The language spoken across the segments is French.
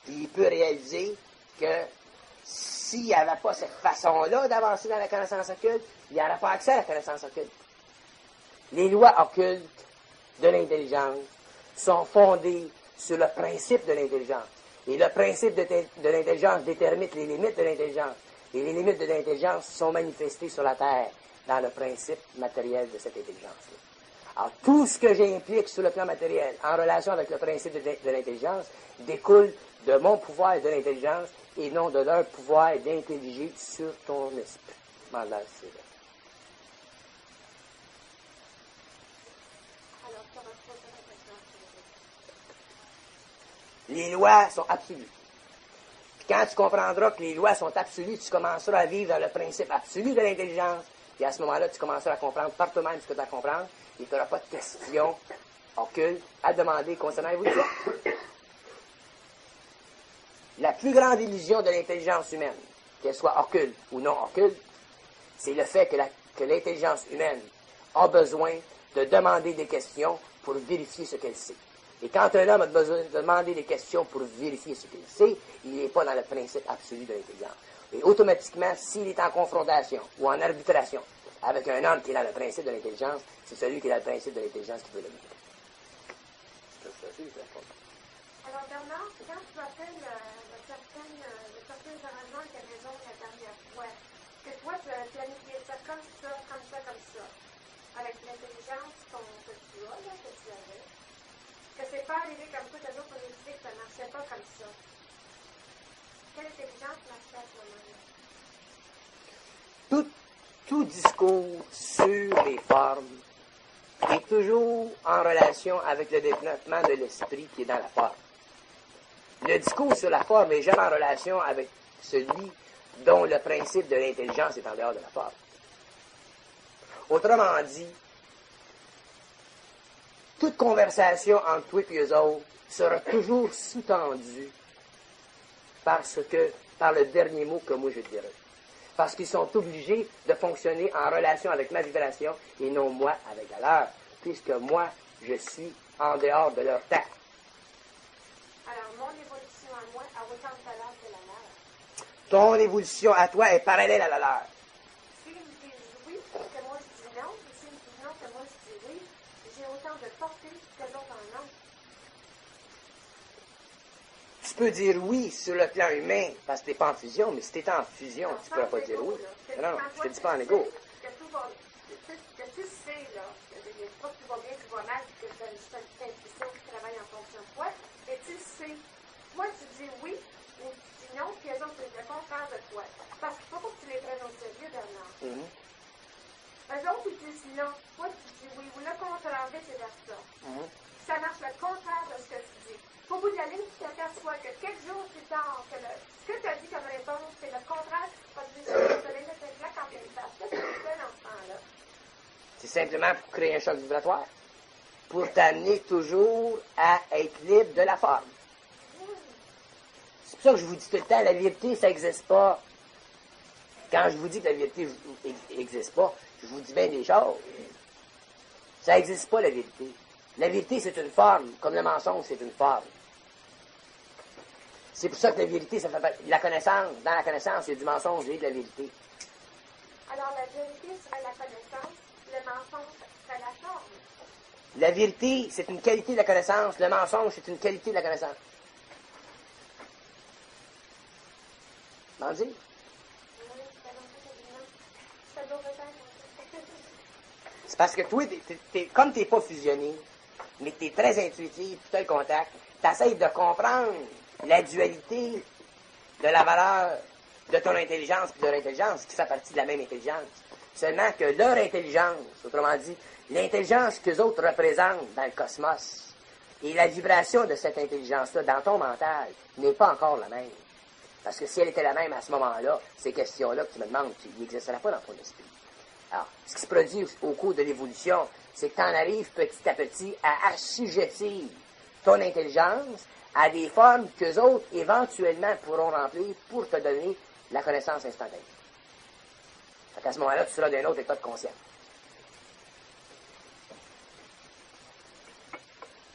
Puis il peut réaliser que s'il n'y avait pas cette façon-là d'avancer dans la connaissance occulte, il n'y aurait pas accès à la connaissance occulte. Les lois occultes de l'intelligence sont fondées sur le principe de l'intelligence. Et le principe de l'intelligence détermine les limites de l'intelligence. Et les limites de l'intelligence sont manifestées sur la Terre dans le principe matériel de cette intelligence-là. Alors, tout ce que j'implique sur le plan matériel en relation avec le principe de l'intelligence découle de mon pouvoir de l'intelligence et non de leur pouvoir d'intelliger sur ton esprit. Mandat, c'est vrai. Les lois sont absolues. Puis quand tu comprendras que les lois sont absolues, tu commenceras à vivre dans le principe absolu de l'intelligence. Et à ce moment-là, tu commenceras à comprendre par toi-même ce que tu as à comprendre. Et tu n'auras pas de questions occultes à demander concernant l'évolution. La plus grande illusion de l'intelligence humaine, qu'elle soit occulte ou non occulte, c'est le fait que l'intelligence humaine a besoin de demander des questions pour vérifier ce qu'elle sait. Et quand un homme a besoin de demander des questions pour vérifier ce qu'il sait, il n'est pas dans le principe absolu de l'intelligence. Et automatiquement, s'il est en confrontation ou en arbitration avec un homme qui est dans le principe de l'intelligence, c'est celui qui est dans le principe de l'intelligence qui peut le vivre. Alors Bernard, quand tu appelles certains arrangements qui avaient raison la dernière fois, que toi tu as planifié ça comme ça, comme ça, comme ça, avec l'intelligence que tu as, là, que tu avais, que c'est pas arrivé comme ça, que les autres ont dit que ça ne marchait pas comme ça. Quelle intelligence marchait à ce moment-là? Tout discours sur les formes est toujours en relation avec le développement de l'esprit qui est dans la forme. Le discours sur la forme n'est jamais en relation avec celui dont le principe de l'intelligence est en dehors de la forme. Autrement dit, toute conversation entre toi et eux autres sera toujours sous-tendue par le dernier mot que moi je dirai. Parce qu'ils sont obligés de fonctionner en relation avec ma vibration et non moi avec la leur, puisque moi, je suis en dehors de leur temps. Alors, mon évolution à moi a autant de valeur que la leur. Ton évolution à toi est parallèle à la leur. S'ils me disent oui, que moi je dis non, et s'ils me disent non, que moi je dis oui, j'ai autant de portée que l'autre en ont. Tu peux dire oui sur le plan humain, parce que tu n'es pas en fusion, mais si tu étais en fusion, tu ne pourras pas dire oui. Non, je ne te dis pas en égo. Que tu sais, là, que pas que tu vas bien, tu vas mal, que tu as une intuition qui travaille en fonction de toi, et tu sais. Toi, tu dis oui, ou tu dis non, puis les autres, c'est le contraire de toi. Parce qu'il ne faut pas que tu les prennes au sérieux, Bernard. Eux autres, ils disent non. Toi, tu dis oui, ou le contraire, vice-versa. Ça marche le contraire de ce que tu dis. Au bout de la ligne, tu t'aperçois que quelques jours plus tard, que ce que tu as dit comme réponse, c'est le contraire de ce que tu as dit. Tu as laissé une claque en pleine face. Qu'est-ce que tu fais dans ce temps-là? C'est simplement pour créer un choc vibratoire, pour t'amener toujours à être libre de la forme. C'est pour ça que je vous dis tout le temps, la vérité, ça n'existe pas. Quand je vous dis que la vérité n'existe pas, je vous dis bien des choses. Ça n'existe pas, la vérité. La vérité, c'est une forme, comme le mensonge, c'est une forme. C'est pour ça que la vérité, ça fait la connaissance. Dans la connaissance, il y a du mensonge et de la vérité. Alors, la vérité serait la connaissance, le mensonge serait la forme. La vérité, c'est une qualité de la connaissance. Le mensonge, c'est une qualité de la connaissance. M'en dire? C'est parce que toi, comme tu n'es pas fusionné, mais tu es très intuitif, tu as le contact, tu essaies de comprendre la dualité de la valeur de ton intelligence et de leur intelligence, qui fait partie de la même intelligence. Seulement que leur intelligence, autrement dit, l'intelligence qu'eux autres représentent dans le cosmos, et la vibration de cette intelligence-là dans ton mental n'est pas encore la même. Parce que si elle était la même à ce moment-là, ces questions-là que tu me demandes, ils n'existeraient pas dans ton esprit. Alors, ce qui se produit au cours de l'évolution, c'est que tu en arrives petit à petit à assujettir ton intelligence à des formes qu'eux autres, éventuellement, pourront remplir pour te donner la connaissance instantanée. Fait qu'à ce moment-là, tu seras d'un autre état de conscience.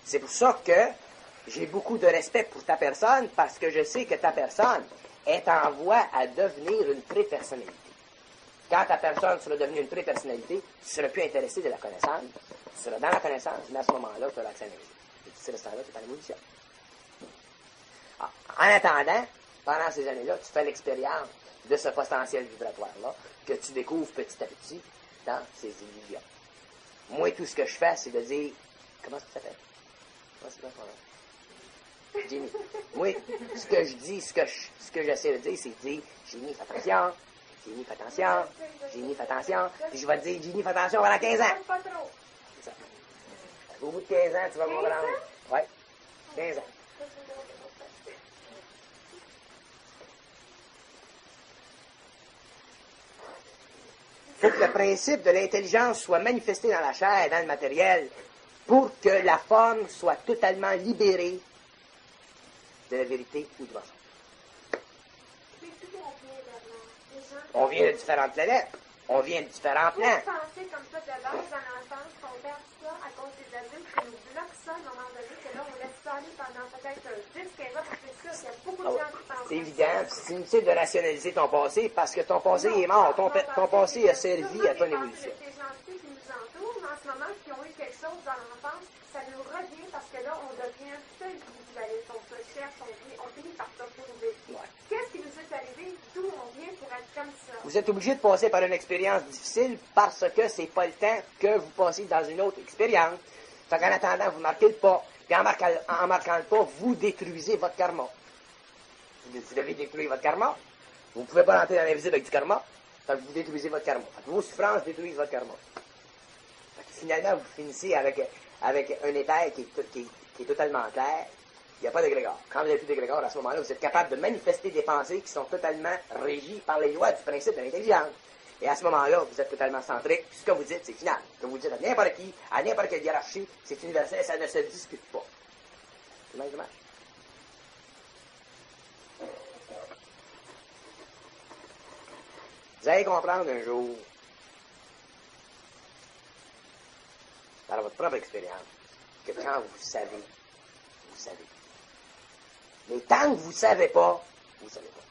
C'est pour ça que j'ai beaucoup de respect pour ta personne parce que je sais que ta personne est en voie à devenir une prépersonnalité. Quand ta personne sera devenue une prépersonnalité, tu seras plus intéressé de la connaissance, tu seras dans la connaissance, mais à ce moment-là, tu auras accès à l'énergie. Et d'ici ce temps-là, tu es en évolution. En attendant, pendant ces années-là, tu fais l'expérience de ce potentiel vibratoire-là que tu découvres petit à petit dans ces illusions. Moi, tout ce que je fais, c'est de dire... Comment ça s'appelle? Comment c'est ton nom? Jimmy. Moi, ce que je dis, ce que j'essaie de dire, c'est de dire, Jimmy, fais attention, Jimmy, fais attention, Jimmy, fais attention, puis je vais te dire, Jimmy, fais attention pendant 15 ans. Pas trop. C'est ça. Au bout de 15 ans, tu vas comprendre. Oui, 15 ans. Il faut que le principe de l'intelligence soit manifesté dans la chair et dans le matériel pour que la forme soit totalement libérée de la vérité ou du mensonge. On vient de différentes planètes. On vient de différents plans. Vous pensez comme ça de base dans l'enfance qu'on perd ça à cause des adultes qui nous bloquent ça à un moment donné, que là on laisse ça aller pendant peut-être 10-15 ans, parce que c'est sûr qu'il y a beaucoup de gens qui pensent c'est évident. C'est inutile de rationaliser ton passé parce que ton passé est mort. Ton passé a servi à ton évolution. Les gentils qui nous entourent, en ce moment, qui ont eu quelque chose dans l'enfance, ça nous revient parce que là, on devient seul individualiste. On se cherche, on finit par se retrouver. Ouais. Qu'est-ce qui nous est arrivé? D'où on vient pour être comme ça? Vous êtes obligé de passer par une expérience difficile parce que c'est pas le temps que vous passez dans une autre expérience. Fait qu'en attendant, vous marquez le pas. Puis en marquant le pas, vous détruisez votre karma. Vous devez détruire votre karma. Vous ne pouvez pas rentrer dans l'invisible avec du karma. Fait que vous détruisez votre karma. Fait que vos souffrances détruisent votre karma. Fait que finalement, vous finissez avec un état qui est totalement clair. Il n'y a pas d'égrégore. Quand vous n'avez plus d'égrégore, à ce moment-là, vous êtes capable de manifester des pensées qui sont totalement régies par les lois du principe de l'intelligence. Et à ce moment-là, vous êtes totalement centré. Puis ce que vous dites, c'est final. Ce que vous dites à n'importe qui, à n'importe quelle hiérarchie, c'est universel, ça ne se discute pas. C'est même dommage. Vous allez comprendre un jour, par votre propre expérience, que quand vous savez, vous savez. Mais tant que vous ne savez pas, vous ne savez pas.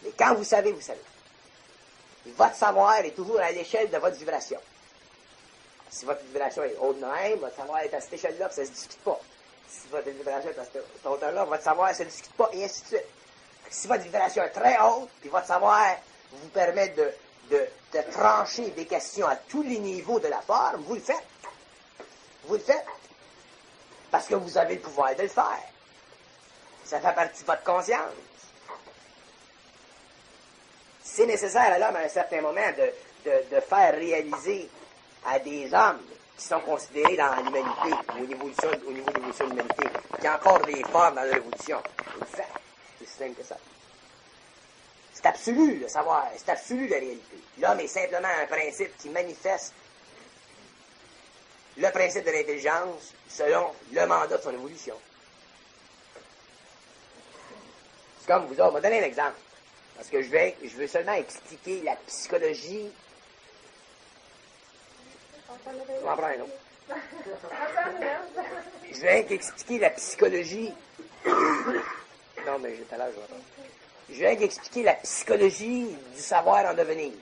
Mais quand vous savez, vous savez. Et votre savoir est toujours à l'échelle de votre vibration. Si votre vibration est haute de même, votre savoir est à cette échelle-là, ça ne se discute pas. Si votre vibration est à cette hauteur-là, votre savoir ne se discute pas, et ainsi de suite. Si votre vibration est très haute, puis votre savoir vous permet de trancher des questions à tous les niveaux de la forme, vous le faites. Vous le faites. Parce que vous avez le pouvoir de le faire. Ça fait partie de votre conscience. C'est nécessaire à l'homme à un certain moment de faire réaliser à des hommes qui sont considérés dans l'humanité, au niveau de l'évolution de l'humanité, qu'il y a encore des formes dans l'évolution. Vous le faites. C'est aussi simple que ça. C'est absolu le savoir, c'est absolu la réalité. L'homme est simplement un principe qui manifeste le principe de l'intelligence selon le mandat de son évolution. C'est comme vous autres, on va donner un exemple. Parce que je veux seulement expliquer la psychologie. On va en prendre un autre. Je vais expliquer la psychologie. Non, mais tout à l'heure, je vais attendre. Je viens d'expliquer la psychologie du savoir en devenir.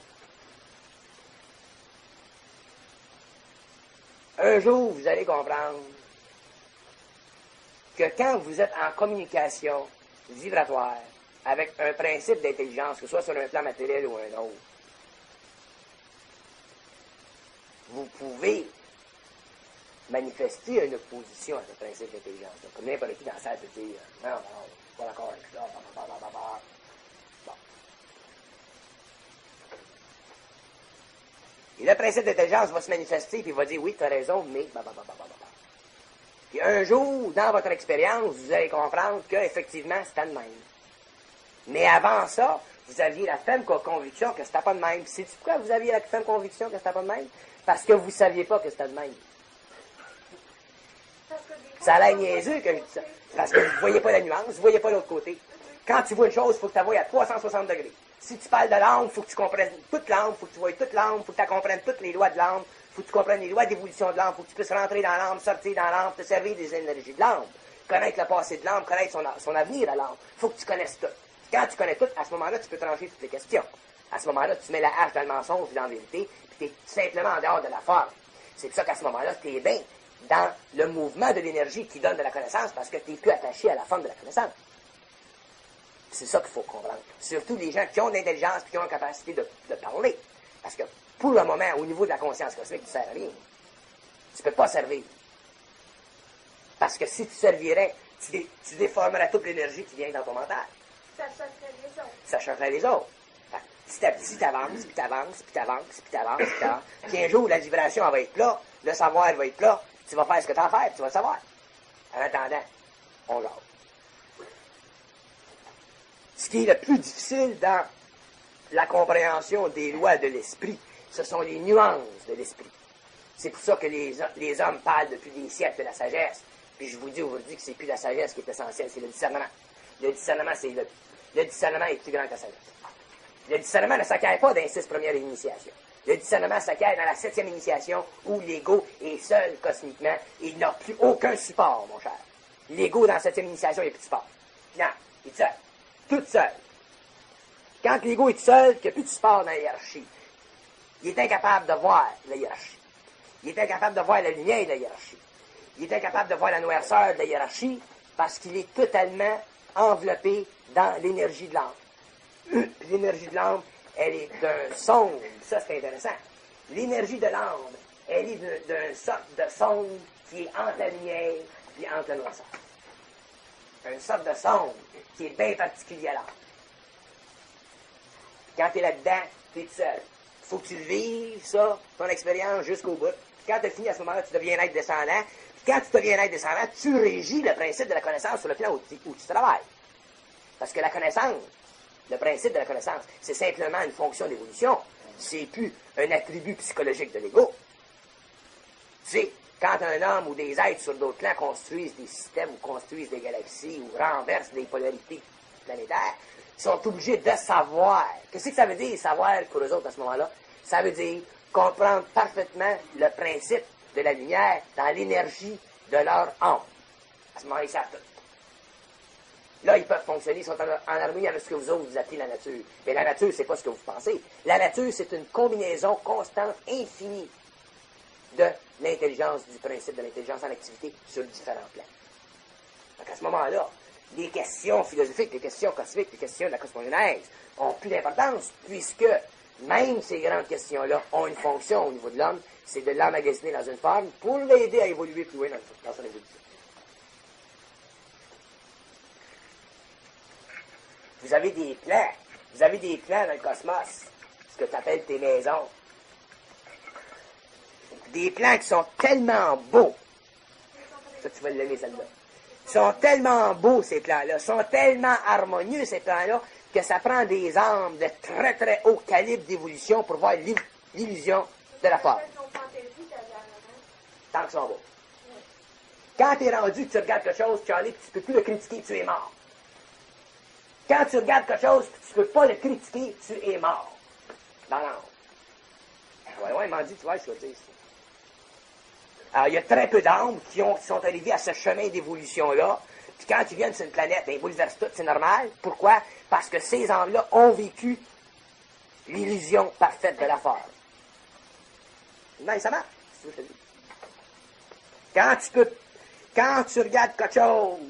Un jour, vous allez comprendre que quand vous êtes en communication vibratoire avec un principe d'intelligence, que ce soit sur un plan matériel ou un autre, vous pouvez manifester une opposition à ce principe d'intelligence. Comme n'importe qui dans la salle peut dire « Non, pas d'accord avec ça, Bon. Et le principe d'intelligence va se manifester, puis il va dire, oui, tu as raison, mais... Puis un jour, dans votre expérience, vous allez comprendre qu'effectivement, c'était de même. Mais avant ça, vous aviez la ferme conviction que c'était pas de même. Sais-tu pourquoi vous aviez la ferme conviction que c'était pas de même? Parce que vous ne saviez pas que c'était de même. Ça a l'air niaiseux que je dis ça. Parce que vous ne voyez pas la nuance, vous ne voyez pas l'autre côté. Quand tu vois une chose, il faut que tu la voies à 360 degrés. Si tu parles de l'âme, il faut que tu comprennes toute l'âme, il faut que tu voies toute l'âme, il faut que tu comprennes toutes les lois de l'âme, faut que tu comprennes les lois d'évolution de l'âme, faut que tu puisses rentrer dans l'âme, sortir dans l'âme, te servir des énergies de l'âme, connaître le passé de l'âme, connaître son avenir à l'âme. Faut que tu connaisses tout. Quand tu connais tout, à ce moment-là, tu peux trancher toutes les questions. À ce moment-là, tu mets la hache dans le mensonge et dans la vérité, puis tu es simplement en dehors de la forme. C'est pour ça qu'à ce moment-là, tu es bien dans le mouvement de l'énergie qui donne de la connaissance, parce que tu n'es plus attaché à la forme de la connaissance. C'est ça qu'il faut comprendre. Surtout les gens qui ont de l'intelligence et qui ont la capacité de parler. Parce que pour le moment, au niveau de la conscience cosmique, tu ne sers à rien. Tu ne peux pas servir. Parce que si tu servirais, tu déformerais toute l'énergie qui vient dans ton mental. Ça choquerait les autres. Ça choquerait les autres. Petit à petit, tu avances, puis tu avances, puis tu avances, puis tu avances, puis tu avances. Puis un jour, la vibration elle va être là, le savoir va être là, tu vas faire ce que tu as à faire, puis tu vas le savoir. En attendant, on jase. Ce qui est le plus difficile dans la compréhension des lois de l'esprit, ce sont les nuances de l'esprit. C'est pour ça que les hommes parlent depuis des siècles de la sagesse. Puis je vous dis aujourd'hui que c'est plus la sagesse qui est essentielle, c'est le discernement. Le discernement, le discernement est plus grand que la sagesse. Le discernement ne s'acquiert pas dans les 6 premières initiations. Le discernement s'acquiert dans la 7e initiation où l'ego est seul cosmiquement et il n'a plus aucun support, mon cher. L'ego dans la 7e initiation, il n'y a plus de support. Non, il est seul. Tout seul. Quand l'ego est seul, qu'il n'y a plus de support dans la hiérarchie, il est incapable de voir la hiérarchie. Il est incapable de voir la lumière de la hiérarchie. Il est incapable de voir la noirceur de la hiérarchie parce qu'il est totalement enveloppé dans l'énergie de l'âme. L'énergie de l'âme, elle est d'un sonde. Ça, c'est intéressant. L'énergie de l'âme, elle est d'une sorte de sonde qui est entre la lumière et entre la noirceur. Une sorte de sonde qui est bien particulière à l'âme. Quand tu es là-dedans, tu es seul. Il faut que tu le vives, ça, ton expérience jusqu'au bout. Puis quand tu as fini, à ce moment-là, tu deviens être descendant. Puis quand tu deviens être descendant, tu régis le principe de la connaissance sur le plan où tu travailles. Parce que la connaissance, le principe de la connaissance, c'est simplement une fonction d'évolution. C'est plus un attribut psychologique de l'ego. Tu sais, quand un homme ou des êtres sur d'autres plans construisent des systèmes ou construisent des galaxies ou renversent des polarités planétaires, ils sont obligés de savoir. Qu'est-ce que ça veut dire, savoir, pour eux autres, à ce moment-là? Ça veut dire comprendre parfaitement le principe de la lumière dans l'énergie de leur âme. À ce moment-là, ils savent tout. Là, ils peuvent fonctionner, ils sont en harmonie avec ce que vous autres vous appelez la nature. Mais la nature, c'est pas ce que vous pensez. La nature, c'est une combinaison constante, infinie de l'intelligence, du principe de l'intelligence en activité sur différents plans. Donc à ce moment-là, les questions philosophiques, les questions cosmiques, les questions de la cosmogenèse ont plus d'importance, puisque même ces grandes questions-là ont une fonction au niveau de l'homme, c'est de l'emmagasiner dans une forme pour l'aider à évoluer plus loin dans son évolution. Vous avez des plans dans le cosmos, ce que tu appelles tes maisons. Des plans qui sont tellement beaux. Ça, tu vas l'aimer, celle-là. Ils sont tellement beaux, ces plans-là. Ils sont tellement harmonieux, ces plans-là, que ça prend des âmes de très, très haut calibre d'évolution pour voir l'illusion de la forme. Tant qu'ils sont beaux. Quand tu es rendu, tu regardes quelque chose, Charlie, puis tu ne peux plus le critiquer, tu es mort. Quand tu regardes quelque chose, puis tu ne peux pas le critiquer, tu es mort. Dans l'âme. Ouais, il m'a dit, tu vois, je veux dire ça. Alors, il y a très peu d'âmes qui sont arrivées à ce chemin d'évolution-là. Puis quand ils viennent sur une planète, ils bouleversent tout, c'est normal. Pourquoi? Parce que ces âmes-là ont vécu l'illusion parfaite de la forme. Non, ça marche, c'est ce que je te dis. Quand tu regardes quelque chose,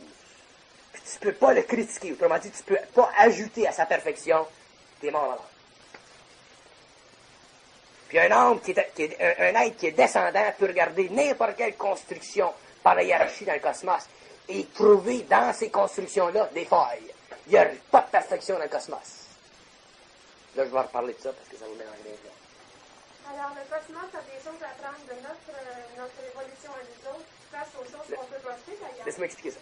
puis tu peux pas le critiquer, autrement dit, tu peux pas ajouter à sa perfection, t'es mort alors. Puis un homme un être qui est descendant peut regarder n'importe quelle construction par la hiérarchie dans le cosmos et trouver dans ces constructions-là des failles. Il n'y a pas de perfection dans le cosmos. Là, je vais reparler de ça parce que ça vous mélange bien. Alors, le cosmos a des choses à apprendre de notre évolution à nous autres face aux choses qu'on peut projeter d'ailleurs. Laisse-moi expliquer ça.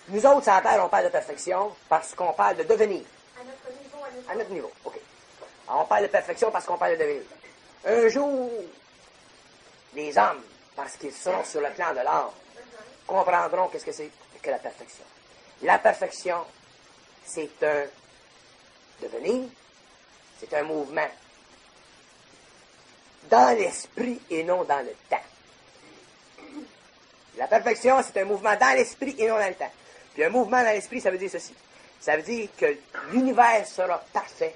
Nous autres, sur la Terre, on parle de perfection parce qu'on parle de devenir. À notre niveau, à nous À notre niveau, OK. Alors, on parle de perfection parce qu'on parle de devenir. Un jour, les hommes, parce qu'ils sont sur le plan de l'âme, comprendront qu'est-ce que c'est que la perfection. La perfection, c'est un devenir, c'est un mouvement dans l'esprit et non dans le temps. La perfection, c'est un mouvement dans l'esprit et non dans le temps. Puis un mouvement dans l'esprit, ça veut dire ceci. Ça veut dire que l'univers sera parfait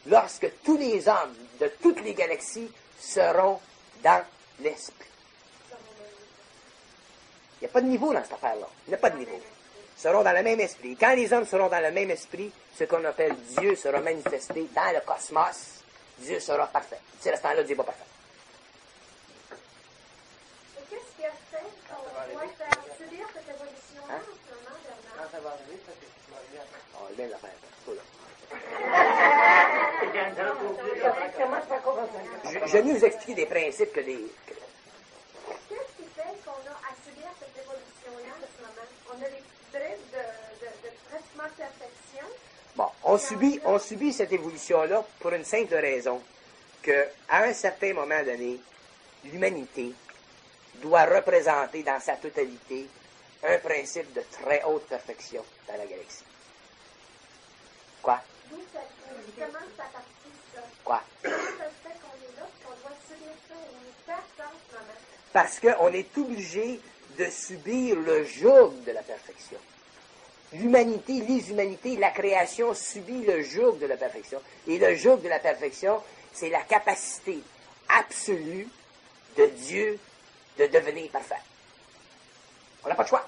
lorsque tous les hommes de toutes les galaxies seront dans l'esprit. Il n'y a pas de niveau dans cette affaire-là. Il n'y a pas de niveau. Ils seront dans le même esprit. Quand les hommes seront dans le même esprit, ce qu'on appelle Dieu sera manifesté dans le cosmos. Dieu sera parfait. C'est à ce temps-là, Dieu n'est pas parfait. Et qu'est-ce qui a fait qu'on doit faire subir cette évolution-là en ce moment, Bernard? Quand ça va arriver, ça fait que tu vas bien. Oh, il vient de la faire. C'est là. Je vais mieux vous expliquer des principes que des... Qu'est-ce qui fait qu'on a à subir cette évolution-là en ce moment? On a des bribes de pratiquement perfection. Bon, on subit cette évolution-là pour une simple raison, qu'à un certain moment donné, l'humanité doit représenter dans sa totalité un principe de très haute perfection dans la galaxie. Quoi? D'où ça comment ça partit, ça? Quoi? Comment ça se fait qu'on est là et qu'on doit subir ça? On est perd ça en ce moment. Parce qu'on est obligé de subir le joug de la perfection. L'humanité, les humanités, la création subit le joug de la perfection. Et le joug de la perfection, c'est la capacité absolue de Dieu de devenir parfait. On n'a pas de choix.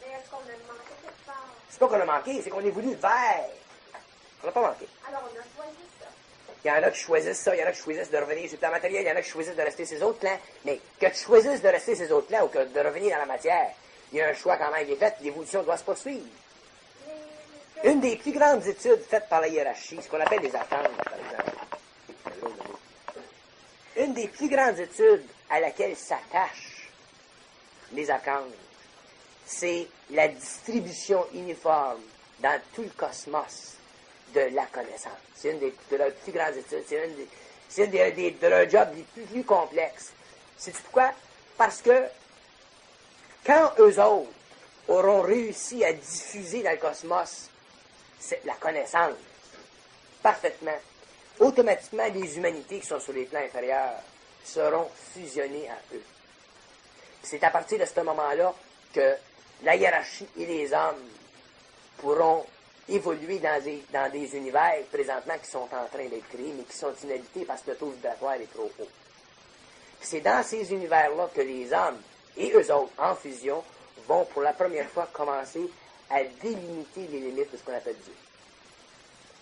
Mais est-ce qu'on a manqué quelque part? C'est pas qu'on a manqué, c'est qu'on est voulu vers. On n'a pas manqué. Alors, on a choisi ça. Il y en a qui choisissent ça, il y en a qui choisissent de revenir sur le plan matériel, il y en a qui choisissent de rester ces autres plans. Mais que tu choisisses de rester ces autres plans ou que de revenir dans la matière, il y a un choix quand même qui est fait, l'évolution doit se poursuivre. Une des plus grandes études faites par la hiérarchie, ce qu'on appelle les archanges, par exemple. Une des plus grandes études à laquelle s'attachent les archanges, c'est la distribution uniforme dans tout le cosmos de la connaissance. C'est une de leurs plus grandes études. C'est de leurs jobs les plus complexes. Sais-tu pourquoi? Parce que quand eux autres auront réussi à diffuser dans le cosmos la connaissance parfaitement, automatiquement les humanités qui sont sur les plans inférieurs seront fusionnées à eux. C'est à partir de ce moment-là que la hiérarchie et les hommes pourront évoluer dans des univers présentement qui sont en train d'être créés, mais qui sont inhabités parce que le taux vibratoire est trop haut. C'est dans ces univers-là que les hommes et eux autres, en fusion, vont pour la première fois commencer à délimiter les limites de ce qu'on appelle Dieu.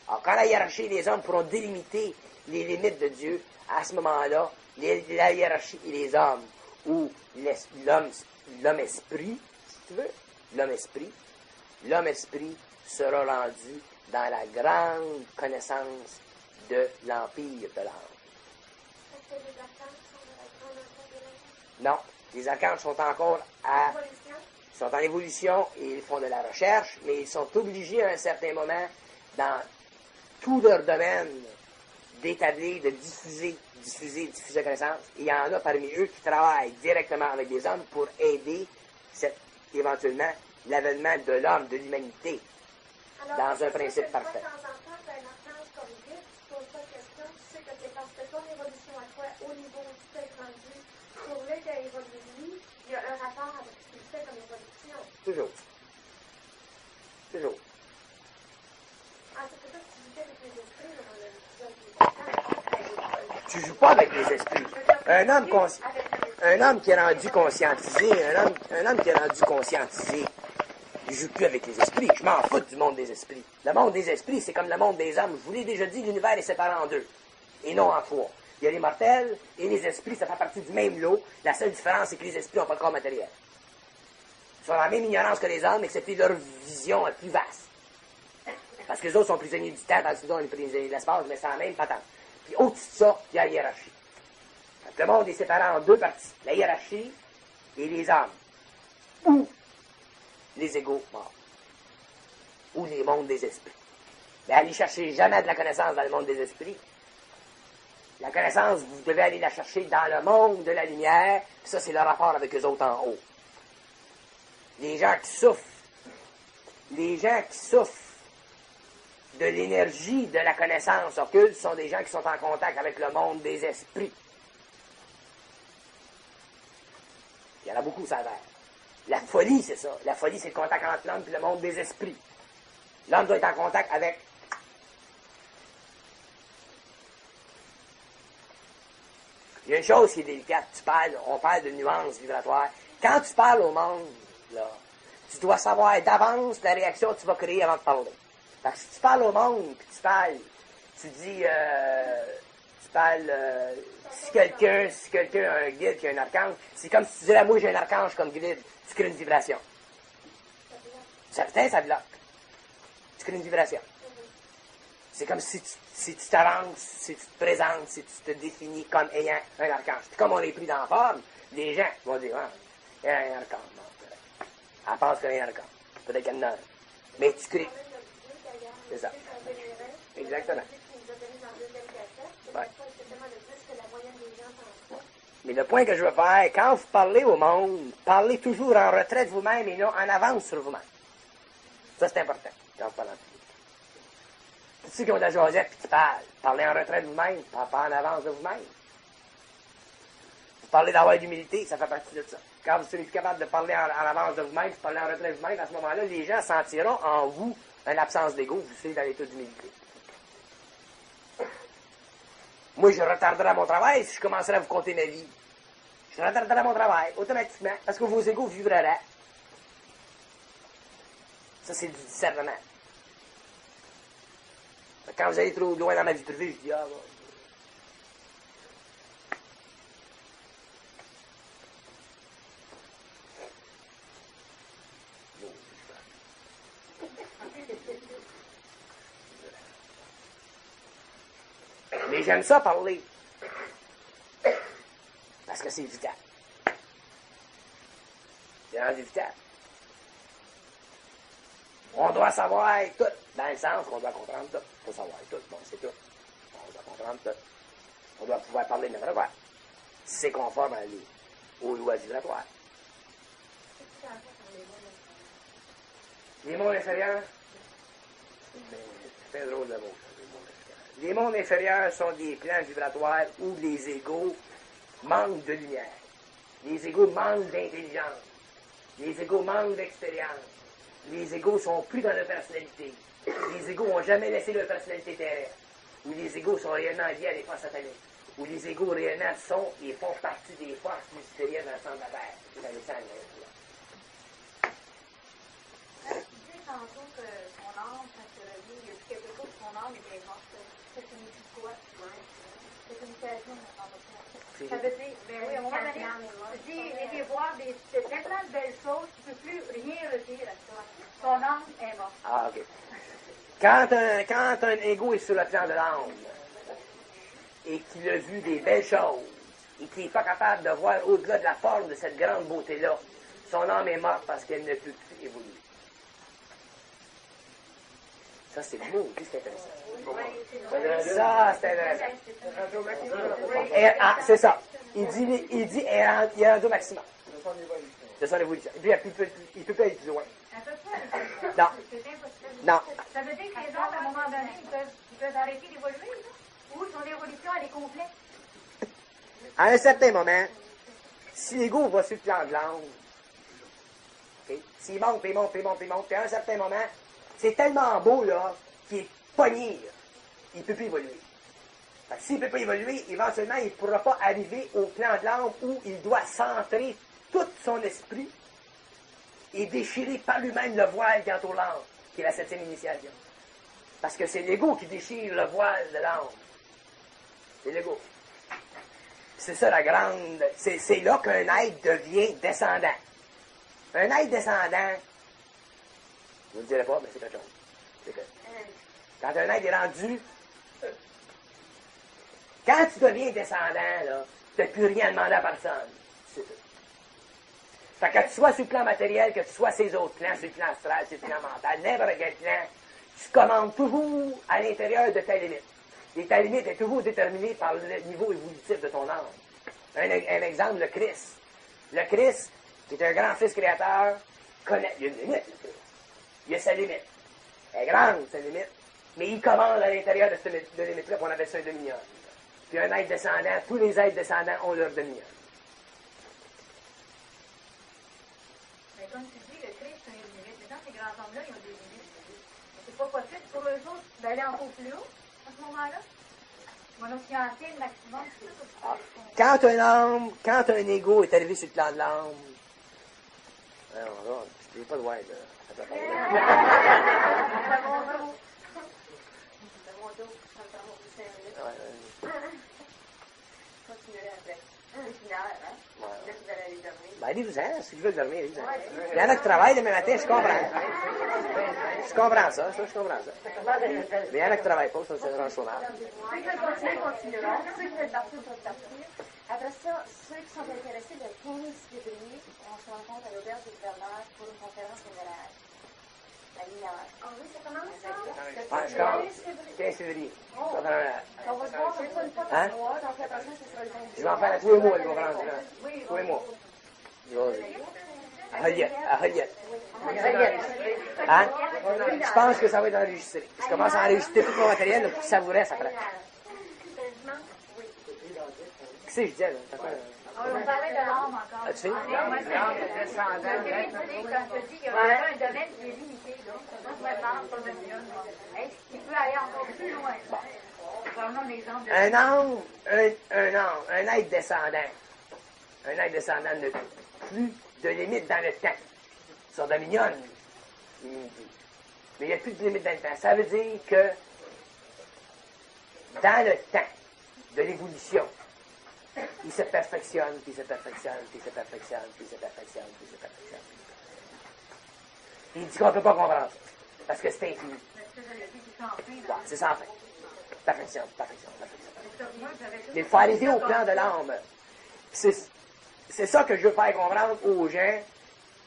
Alors, quand la hiérarchie et les hommes pourront délimiter les limites de Dieu, à ce moment-là, la hiérarchie et les hommes, ou l'homme-esprit, si tu veux, l'homme-esprit sera rendu dans la grande connaissance de l'empire de l'âme. Est-ce que les archanges sont de la grande enfance de Non, les archanges sont encore à... l'évolution? Ils sont en évolution et ils font de la recherche, mais ils sont obligés à un certain moment, dans tout leur domaine, d'établir, de diffuser la connaissance. Et il y en a parmi eux qui travaillent directement avec des hommes pour aider éventuellement l'avènement de l'homme, de l'humanité, dans un principe parfait. De temps en temps, tu as un archange comme guide, tu poses pas de question, tu sais que c'est parce que ton évolution à toi, au niveau où tu t'es rendu, pour lui qui a évolué lui, il y a un rapport avec ce qu'il fait comme évolution. Toujours. Ah, c'est peut-être que tu jouais avec les esprits dans l'épisode des Tu joues pas avec les esprits. Un homme qui est rendu conscientisé, il joue plus avec les esprits. Je m'en fous du monde des esprits. Le monde des esprits, c'est comme le monde des hommes. Je vous l'ai déjà dit, l'univers est séparé en deux, et non en trois. Il y a les mortels et les esprits, ça fait partie du même lot. La seule différence, c'est que les esprits n'ont pas de corps matériel. Ils sont dans la même ignorance que les hommes, excepté leur vision est plus vaste. Parce que les autres sont prisonniers du temps, tandis que nous, on est prisonniers de l'espace, mais c'est la même patente. Puis au-dessus de ça, il y a la hiérarchie. Donc, le monde est séparé en deux parties. La hiérarchie et les hommes. Ou les égaux morts. Ou les mondes des esprits. Mais allez chercher jamais de la connaissance dans le monde des esprits. La connaissance, vous devez aller la chercher dans le monde de la lumière. Puis ça, c'est le rapport avec eux autres en haut. Les gens qui souffrent de l'énergie de la connaissance occulte sont des gens qui sont en contact avec le monde des esprits. beaucoup sur la terre. La folie, c'est ça. La folie, c'est le contact entre l'homme et le monde des esprits. L'homme doit être en contact avec... Il y a une chose qui est délicate. On parle de nuances vibratoires. Quand tu parles au monde, là, tu dois savoir d'avance la réaction que tu vas créer avant de parler. Parce que si tu parles au monde, puis tu dis, si quelqu'un a un guide qui a un archange, c'est comme si tu disais, moi j'ai un archange comme guide, tu crées une vibration. Ça bloque. Tu crées une vibration. C'est comme si tu t'avances, si tu te présentes, si tu te définis comme ayant un archange. Puis comme on est pris dans la forme, les gens vont dire, ah, il y a un archange. Elle pense qu'il y a un archange. Peut-être qu'il y en a un. Mais tu crées. C'est ça. Exactement. Ouais. Mais le point que je veux faire, quand vous parlez au monde, parlez toujours en retrait de vous-même et non en avance sur vous-même. Ça, c'est important quand vous parlez en public. Tous ceux qui ont de la Josette et qui parlez en retrait de vous-même, pas en avance de vous-même. Vous parlez d'avoir de l'humilité, ça fait partie de ça. Quand vous serez capable de parler en avance de vous-même, vous parlez en retrait de vous-même, à ce moment-là, les gens sentiront en vous une absence d'ego, vous serez dans l'état d'humilité. Moi, je retarderai mon travail si je commencerais à vous compter ma vie. Je retarderai mon travail, automatiquement, parce que vos égos vibreraient. Ça, c'est du discernement. Quand vous allez trop loin dans ma vie privée, je dis, ah, bon. Mais j'aime ça parler. Parce que c'est vital. C'est rendu vital. On doit savoir tout, dans le sens qu'on doit comprendre tout. Il faut savoir tout, bon, c'est tout. On doit comprendre tout. On doit pouvoir parler de n'importe quoi. Si c'est conforme aux lois vibratoires. Les mondes inférieurs, c'est un drôle de mot. Les mondes inférieurs sont des plans vibratoires où les égos manquent de lumière. Les égos manquent d'intelligence. Les égos manquent d'expérience. Les égos sont plus dans leur personnalité. Les égos n'ont jamais laissé leur personnalité terrestre. Où les égos sont réellement liés à des forces sataniques. Où les égos réellement sont et font partie des forces mystérieuses dans le centre de la Terre. C'est dans les sangs de Tu disais tantôt que son âme, quand tu revient, il y a dit quelque chose, son âme était morte. Ça signifie quoi? C'est une mutation dans notre corps. Ça veut dire, ben oui, à un moment donné, tu dis, il était voir plein de belles choses, tu ne peux plus rien redire à ça. Son âme est morte. Ah, OK. Quand un ego est sur le plan de l'âme et qu'il a vu des belles choses et qu'il n'est pas capable de voir au-delà de la forme de cette grande beauté-là, son âme est morte parce qu'elle ne peut plus évoluer. Ça, c'est beau, c'est intéressant. Ça, c'est intéressant. C'est ça. Il dit il est rendu au maximum de son évolution. Et puis, il ne peut pas aller plus loin. Non. Non. Ça veut dire que les hommes, à un moment donné, ils peuvent arrêter d'évoluer, là? Ou son évolution, elle est complète? À un certain moment, si l'ego va sur le plan de l'âme, okay, s'il monte, puis à un certain moment, c'est tellement beau, là, qu'il est pogné, là. Il ne peut plus évoluer. S'il ne peut pas évoluer, éventuellement, il ne pourra pas arriver au plan de l'âme où il doit centrer tout son esprit et déchirer par lui-même le voile qui entoure l'âme, qui est la 7e initiation. Parce que c'est l'ego qui déchire le voile de l'âme. C'est l'ego. C'est ça la grande... C'est là qu'un être devient descendant. Un être descendant, je ne le dirai pas, mais c'est quelque chose. C'est que quand un être est rendu... Quand tu deviens descendant, là, tu n'as plus rien à demander à personne. C'est tout. Fait que tu sois sur le plan matériel, que tu sois sur les autres plans, sur le plan astral, sur le plan mental, n'importe quel plan, tu commandes toujours à l'intérieur de ta limite. Et ta limite est toujours déterminée par le niveau évolutif de ton âme. Un exemple, le Christ. Le Christ, qui est un grand fils créateur, connaît. Il y a une limite, le Christ. Il y a sa limite. Elle est grande, sa limite. Mais il commande à l'intérieur de cette limite-là, qu'on appelle ça un dominion. Puis un être descendant, tous les êtres descendants ont leur dominion. aller en couple là, à ce moment-là? Monofianté, le maximum, c'est ça. Quand un ego est arrivé sur le plan de l'âme, alors, je ne peux pas le voir, là. C'est mon dos. C'est mon dos. Ça me prend mon plus 5 minutes. Continuerai après. C'est final, hein? Là, tu vas aller dormir. Ben, allez-vous-en, si tu veux dormir, allez-vous-en. Il y en a qui travaillent demain matin, je comprends. Je comprends ça. Mais il y en a qui travaillent pas, ça, c'est un chômage. Ceux qui veulent continuer, continueront. Ceux qui veulent partir, peuvent partir. Après ça, ceux qui sont intéressés, le 15 février, on se rencontre à l'auberge du gouverneur pour une conférence générale. À Lignard. Ah oui, ça commence ça? Ah, je commence. 15 février. On va se voir comme ça une fois par mois, donc après ça, ce sera le 22. Je vais en faire à tous les mois, le conférence, là. Oui, Tous les mois. À Holiette. Hein? Je pense que ça va être enregistré. Je commence à enregistrer tout mon matériel pour que ça vous reste après. Qu'est-ce que je disais, là? On parlait de l'âme encore. As-tu fini? Quand je te dis, il y a vraiment un domaine qui est limité, là. Ça, je me demande, pas de mieux. Il peut aller encore plus loin. Prenons l'exemple de... Un être descendant. Un être descendant n'a plus de limite dans le temps. Sur Dominion, l'immunité. Mais il n'y a plus de limite dans le temps. Ça veut dire que dans le temps de l'évolution, il se perfectionne, puis il se perfectionne, puis il se perfectionne, puis il se perfectionne, puis il se perfectionne. Puis il dit qu'on ne peut pas comprendre ça. Parce que c'est infini. Ouais, c'est sans fin. Perfection. Mais il faut arriver au plan de l'âme. C'est ça que je veux faire comprendre aux gens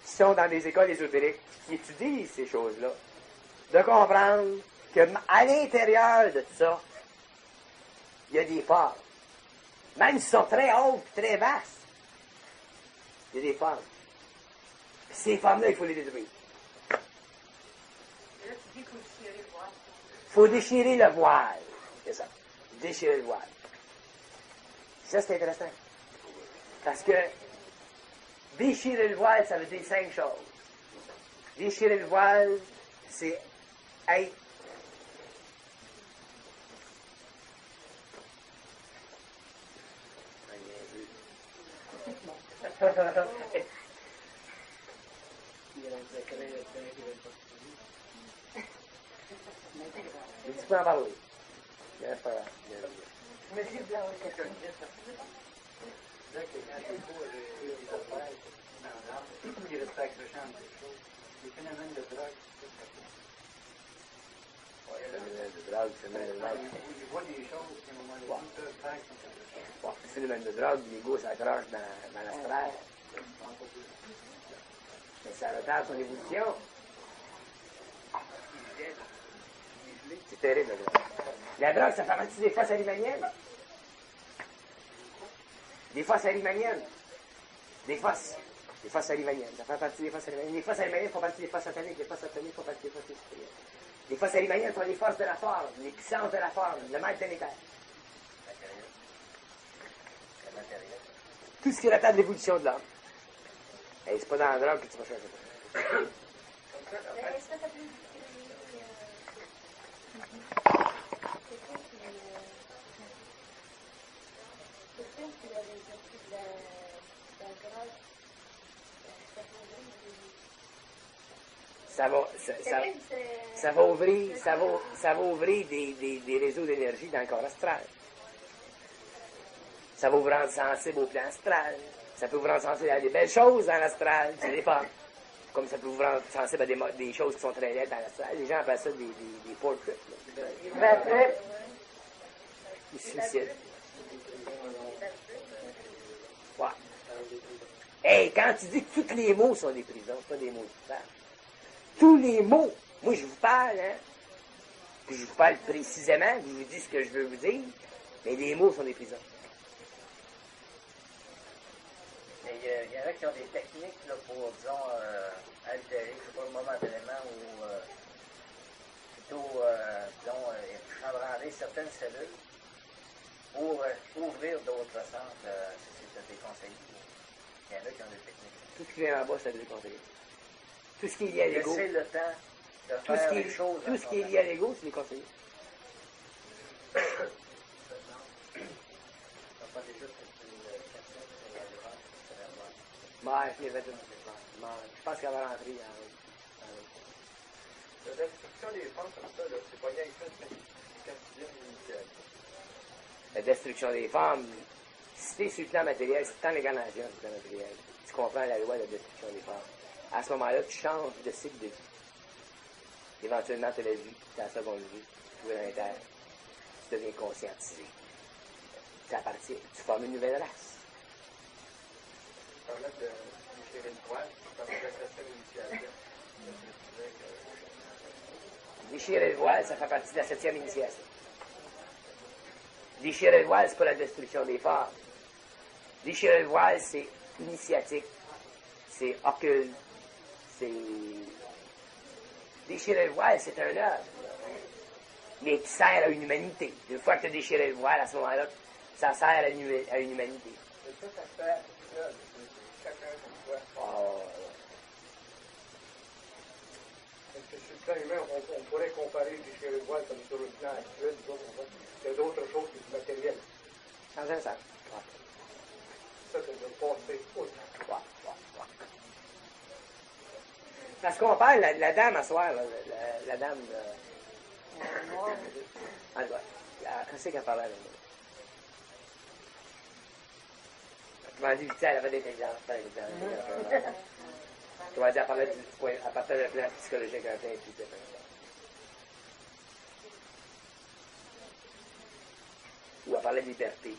qui sont dans des écoles ésotériques, qui étudient ces choses-là. De comprendre qu'à l'intérieur de tout ça, il y a des formes. Même s'ils sont très hautes et très vastes, il y a des formes. Puis ces formes-là, il faut les détruire. Il faut déchirer le voile. C'est ça. Déchirer le voile. Ça, c'est intéressant. Parce que déchirer le voile, ça veut dire 5 choses. Déchirer le voile, c'est être. Tu peux en parler. Monsieur Blanc, quelque chose. Là, quelqu'un qui est les affaires dans l'âme, qui respecte le champ des choses, les phénomènes de drogue, Le drogue, phénomène de drogue. il voit des choses qui, à un moment donné, peuvent faire qu'ils sont de choses. Bon, le phénomène de drogue, l'ego s'accroche dans l'astral. Mais ça retarde son évolution. C'est terrible, la drogue. La drogue, ça fait partie des fosses alimaniennes. Des fosses alimaniennes. Des fosses alimaniennes. Ça fait partie des fosses alimaniennes. Les fosses alimaniennes font partie des fosses sataniques. Les fosses sataniques font partie des fosses supérieures. Les fosses alimaniennes sont les forces de la forme, les puissances de la forme, le maître planétaire. Tout ce qui retarde l'évolution de l'homme. Et c'est pas dans la drogue que tu vas chercher ça. Est-ce que ça peut Ça va ouvrir des réseaux d'énergie dans le corps astral. Ça va vous rendre sensible au plan astral. Ça peut vous rendre sensible à des belles choses dans l'astral, ça dépend. Comme ça peut vous rendre sensible à des choses qui sont très laides dans l'astral. Les gens appellent ça des portraits. Des suicides. Ouais. Hey, quand tu dis que tous les mots sont des prisons, c'est pas des mots qui parlent. Tous les mots. Moi, je vous parle, hein. Puis je vous parle précisément, je vous dis ce que je veux vous dire, mais les mots sont des prisons. Mais il y en a qui ont des techniques là, pour, disons, altérer, je sais pas, momentanément ou plutôt, disons, chambranler certaines cellules pour ouvrir d'autres centres, c'est déconseillé. Il y en a qui ont des techniques. Tout ce qui vient en bas, c'est déconseillé. Tout ce qui est lié à l'ego. Laisser le temps de Tout faire ce les choses. qui est lié à l'ego, c'est déconseillé. pas déjà fait une cassette sur la droite, sur la droite. Ouais, il y avait je pense qu'elle va rentrer. La destruction des femmes comme ça, là, c'est pas rien que ça, c'est quatrième initiative. La destruction des femmes, si t'es sur le plan matériel, c'est tant l'incarnation sur le plan matériel. Tu comprends la loi de la destruction des femmes. À ce moment-là, tu changes de cycle de vie. Éventuellement, tu as la vie, tu as la seconde vie, tu vas dans les terres. Tu deviens conscientisé. Tu appartiens, tu formes une nouvelle race. Tu parlais de déchirer le poil, tu parlais de la quatrième initiative. Déchirer le voile, ça fait partie de la 7e initiation. Déchirer le voile, c'est pas la destruction des femmes. Déchirer le voile, c'est initiatique, c'est occulte, c'est... Déchirer le voile, c'est un œuvre, mais qui sert à une humanité. Une fois que tu as déchiré le voile, à ce moment-là, ça sert à une humanité. Et ça fait là, chacun comme toi. Parce que sur le plan humain, on pourrait comparer déchirer le voile comme sur le plan actuel, il y a d'autres choses que du matériel. Dans un sens. Ça, c'est de passer outre. Parce qu'on parle, la dame à soir, là, la dame... qu'est-ce qu'elle parlait, là? Comment dire, elle avait des exemples, par exemple. Comment dire, elle parlait du point, à partir d'un plan psychologique un peu intuitif. Ou elle parlait de liberté.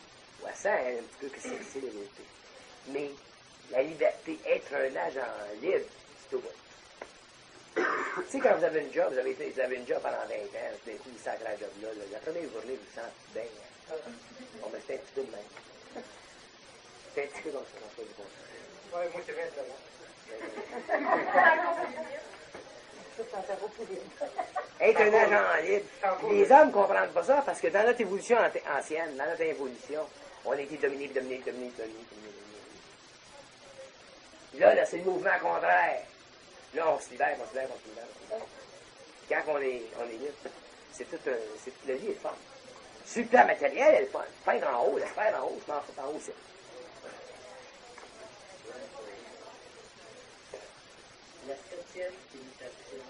Ou elle sent un petit peu que c'est la liberté. Mais la liberté, être un agent libre, c'est au bout. Tu sais, quand vous avez une job, vous avez une job pendant 20 ans, tout d'un coup, vous sacrez la job là, la première journée, vous sentez bien. On me fait un petit peu de même. C'est un petit peu comme ça, dans le fond. Ouais, moi, c'est bien ça. Être un agent libre. Les hommes ne comprennent pas ça parce que dans notre évolution ancienne, dans notre évolution, on a été dominé. Là, c'est le mouvement contraire. Là, on se libère. Quand on est libre, c'est toute la vie est fun. Sur le plan matériel, elle est fun. Peindre en haut, la sphère en haut, je m'en fous en haut, c'est. La 7e imitation,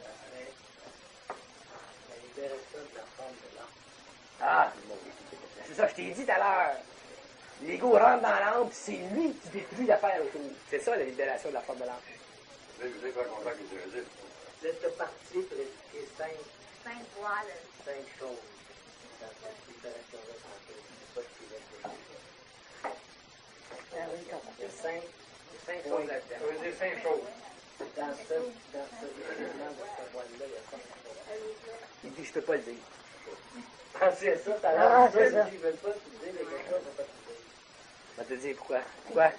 après la libération de la forme de l'âme. Ah, c'est ça, je t'ai dit tout à l'heure. L'ego rentre dans l'âme, puis c'est lui qui détruit l'affaire autour. C'est ça, la libération de la forme de l'âme. Vous êtes pas content que je dise. Vous êtes parti pour expliquer 5 voiles. choses dans cette libération-là. Je ne sais pas ce qu'il va dire. Il y a 5 choses là-dedans. Ça veut dire 5 choses. Dans ce mouvement de ce voile-là, il y a 5 choses. Il dit, je peux pas le dire. Pensez à ça, tout à l'heure. Ils ne veulent pas te dire, mais quelque chose ne va pas te dire. On va te dire pourquoi. Pourquoi?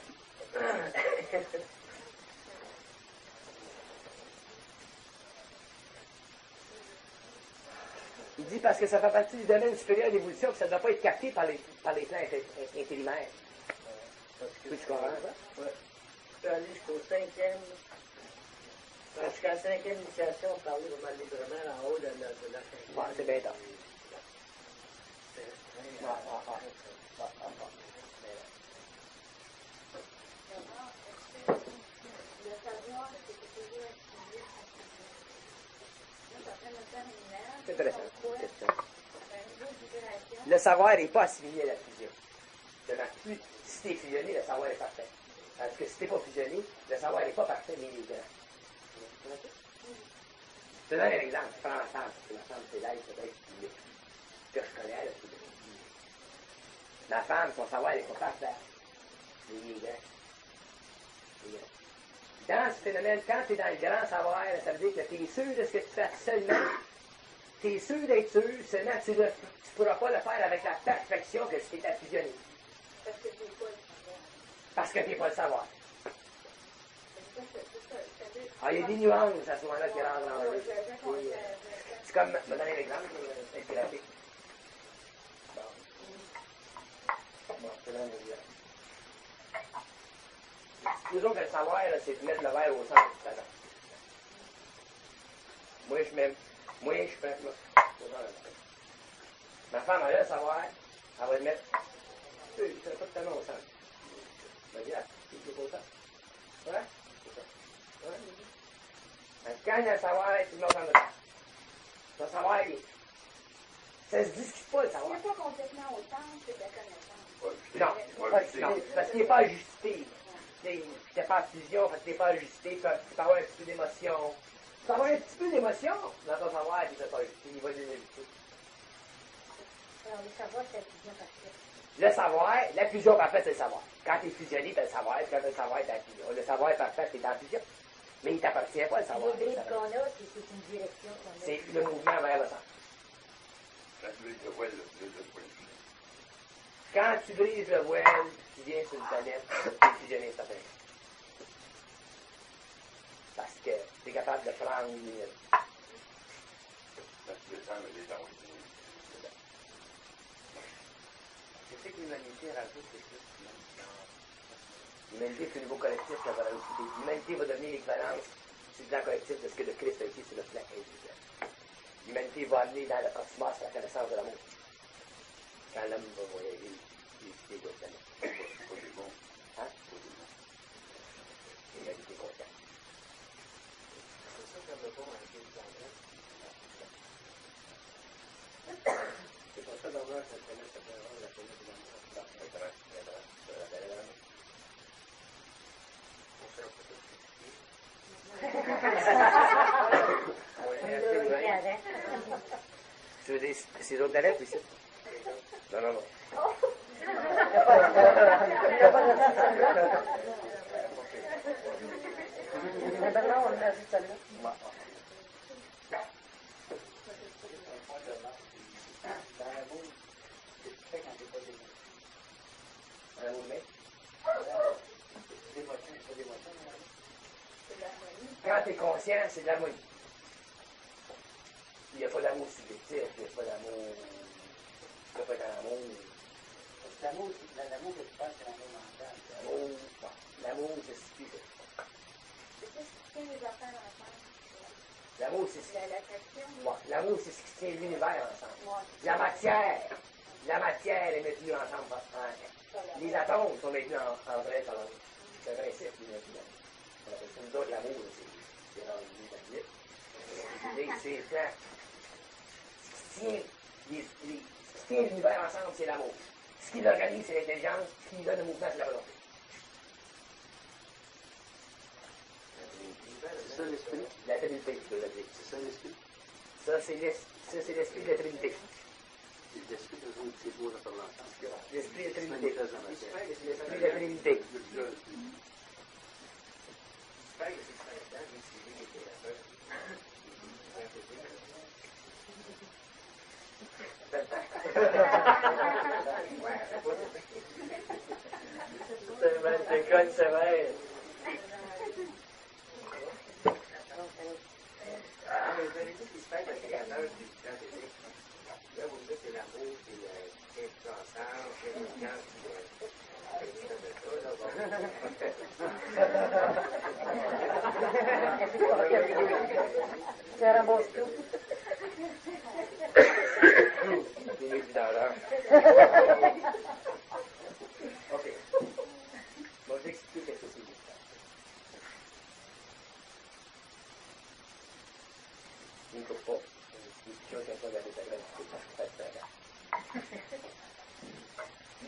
Il dit parce que ça fait partie du domaine supérieur d'évolution que ça ne doit pas être capté par les plans intérimaires. Oui, tu comprends ça? Oui. Tu peux aller jusqu'au 5e. Jusqu'à la 5e initiation, on parlait vraiment librement en haut de la 5e. Ouais, c'est bien tard. C'est intéressant. Le savoir n'est pas assimilé à la fusion. Si tu es fusionné, le savoir est parfait. Parce que si tu n'es pas fusionné, le savoir n'est pas parfait, mais il est grand. Je te donne un exemple. Je prends la femme. La femme, c'est l'être peut-être que je connais. Là, la femme, son savoir n'est pas parfait. Mais il est grand. Dans ce phénomène, quand tu es dans le grand savoir, ça veut dire que tu es sûr de ce que tu fais seulement. Tu es sûr d'être sûr, seulement tu ne pourras pas le faire avec la perfection que tu t'es fusionné. Parce que tu n'es pas le savoir. Ah, il y a des nuances à ce moment-là qui rentrent en jeu. C'est comme, je vais donner un exemple, c'est graphique. Bon, je te donne un exemple. Disons que le savoir, là, c'est de mettre le verre au centre du salon. Moi, je prends là. Ma femme, elle a le savoir, elle va le mettre. Ça n'a pas tellement au sens. Elle va dire, c'est pas autant. Ouais? C'est ça. Ouais? Quand il y a le savoir, tu le mets au centre de ça. Le savoir, ça se discute pas, le Il savoir. n'est pas complètement autant que de la connaissance. Non, parce qu'il n'est pas ajusté. Tu n'es pas en fusion, parce que tu n'es pas ajusté, tu peux avoir un petit peu d'émotion. Tu peux avoir un petit peu d'émotion dans ton savoir, et tu ne pas ajusté, il va désajuster. Alors, le savoir, c'est la fusion parfaite. Le savoir, la fusion parfaite, c'est le savoir. Quand tu es fusionné, tu as le savoir, quand le savoir est en fusion. Le savoir est parfait, tu es en fusion. Mais il ne t'appartient pas, le savoir. Le drip qu'on a, c'est une direction qu'on a. C'est le mouvement vers le centre. Quand tu brises le voile, le point de vue. Quand tu brises le voile, tu viens sur une planète, tu es fusionné instantanément. Parce que tu es capable de prendre une minute. Quand tu descends, mais les gens ont été. Je sais que l'humanité rajoute quelque chose qui L'humanité, c'est le niveau collectif, ça va rajouter. L'humanité va devenir l'équivalence sur le plan collectif de ce que le Christ a été sur le plan individuel. L'humanité va amener dans le cosmos la connaissance de l'amour. Quand l'homme va voyager, il est d'autres planètes. Pas des bons. Hein? Pas des bons. L'humanité consciente. C'est ça qu'on veut pas manquer de temps. C'est pour ça d'avoir cette planète, ça peut avoir la planète de l'amour. Tu veux des ciseaux de toilette ici? Non, non, non. Quand tu es conscient, c'est de l'harmonie. Il n'y a pas d'amour subjectif, il n'y a pas d'amour. Il n'y a pas d'amour. L'amour, je pense, c'est l'amour mental. L'amour, c'est ce qui est. C'est ce qui tient les affaires ensemble. L'amour, c'est ce qui L'attraction. L'amour, c'est ce qui tient l'univers ensemble. Ouais. La matière est maintenue ensemble. Les atomes sont maintenus entre elles. C'est un principe qui est maintenu. On appelle ça, nous autres, l'amour, c'est dans l'univers. C'est plan. Ce qui tient l'univers ensemble, c'est l'amour. Ce qui l'organise, c'est l'intelligence. Ce qui donne le mouvement, c'est la volonté. C'est ça l'esprit? La Trinité, je dois le dire. C'est ça l'esprit? Ça, c'est l'esprit de la Trinité. C'est l'esprit de l'autre beau de parler ensemble. L'esprit de la C'est Trinité. manifeste dans la terre. L'esprit de la Trinité. C'est comme c'est vrai. Ça ramasse tout. C'est évident, là. OK. Bon, je vais expliquer quelque chose. Je ne coupe pas. Je suis sûr qu'il y a pas de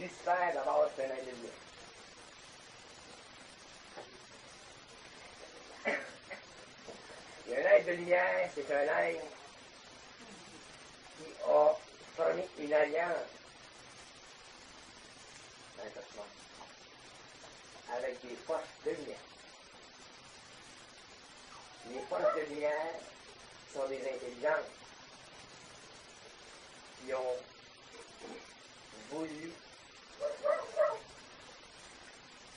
Lucifer, d'abord, c'est un être de lumière. Et un être de lumière, c'est un être qui a formé une alliance dans le cosmos avec des forces de lumière. Les forces de lumière sont des intelligences qui ont voulu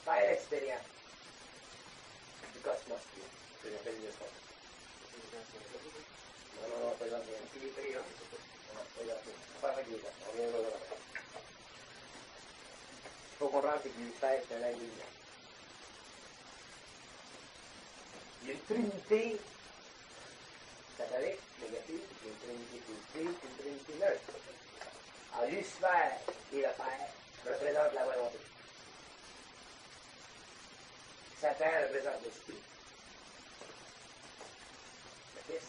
faire l'expérience du cosmos, que j'appelle le cosmos. Non, pas dans rien. Il est pris, hein? Non, pas dans rien. Pas avec les gens. On vient de là. Il faut comprendre que Lucifer, c'est un être de lumière. Il y a une trinité catholique, négative, il y a une trinité positive, une trinité neutre. Lucifer et le Père représentent la volonté. Satan représente l'esprit. Le Fils.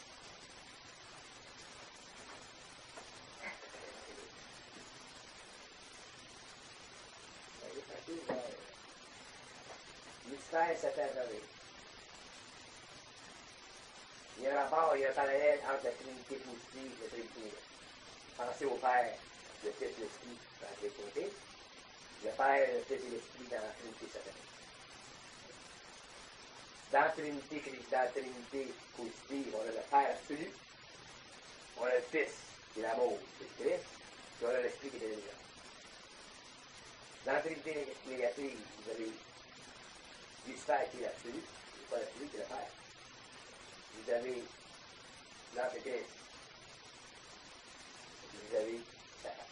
Lucifer et Satan revêt. Il y a un rapport, il y a un parallèle entre la Trinité positive et la Trinité négative. Pensez au Père, le Fils, l'Esprit dans la Trinité. Le Père, le Fils et l'Esprit dans la Trinité satanique. Dans la Trinité positive, on a le Père absolu, on a le Fils, qui est l'amour, c'est le Christ, puis on a l'Esprit qui est l'intelligence. Dans la Trinité négative, vous avez Lucifer qui est l'absolu, c'est pas l'absolu, c'est le Père. Vous avez l'Antéchrist. Vous avez Satan.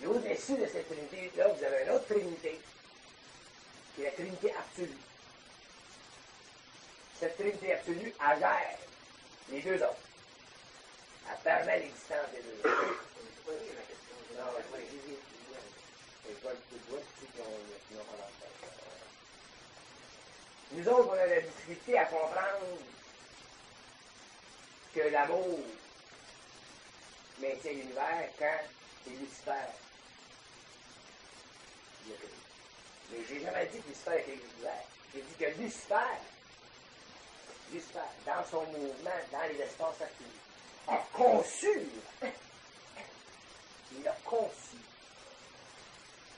Et au-dessus de cette Trinité-là, vous avez une autre Trinité, qui est la Trinité absolue. Cette Trinité absolue agère les deux autres. Elle permet l'existence des deux autres. Non, je vais essayer. Je vais le doigt, nous autres, on a la difficulté à comprendre que l'amour maintient l'univers quand c'est Lucifer. Mais j'ai jamais dit que Lucifer était l'univers. J'ai dit que Lucifer, dans son mouvement, dans les espaces actifs, a conçu. Il a conçu.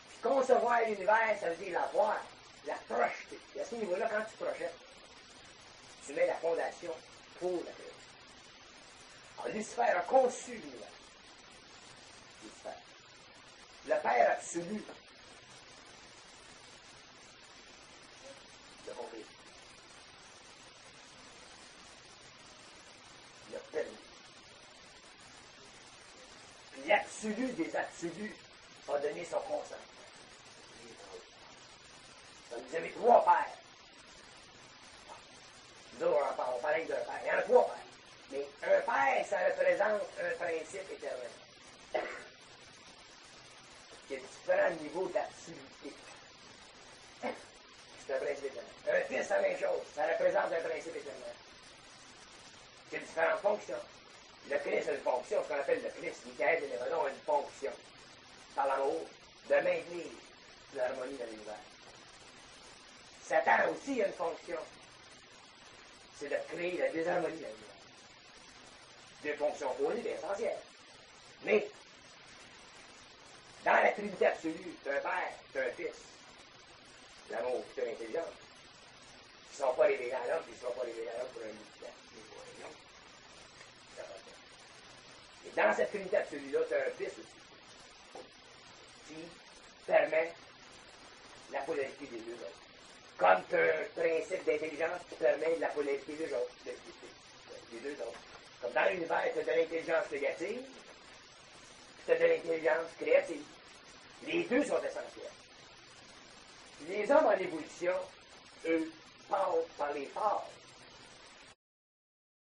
Puis concevoir l'univers, ça veut dire la voir, la projeter. Et à ce niveau-là, quand tu projettes, tu mets la fondation pour la création. Alors, Lucifer a conçu l'univers. Lucifer. Le Père absolu. Il a compris. Il a permis. Puis l'absolu des absolus a donné son consentement. Donc, vous avez trois pères. Nous autres, on parlait d'un père. Il y en a trois pères. Mais un père, ça représente un principe éternel. Il y a différents niveaux d'absoluté. C'est un principe éternel. Un fils, c'est la même chose. Ça représente un principe éternel. Il y a différentes fonctions. Le Christ a une fonction, ce qu'on appelle le Christ. Michael et Lévadon ont une fonction, par l'amour, de maintenir l'harmonie dans l'univers. Satan aussi a une fonction, c'est de créer la désharmonie dans l'univers. Deux fonctions pour lui, bien essentielles. Mais, dans la Trinité absolue, tu as un Père, tu as un Fils. L'amour, tu as l'intelligence. Ils ne sont pas révélés à l'homme, puis ils ne sont pas révélés à l'homme pour un ministère. Et dans cette Trinité absolue-là, tu as un Fils aussi, qui permet la polarité des deux autres. Comme tu as un principe d'intelligence qui permet la polarité des autres, des deux autres. Comme dans l'univers, tu as de l'intelligence négative, puis tu as de l'intelligence créative. Les deux sont essentiels. Les hommes en évolution, eux, passent par les phases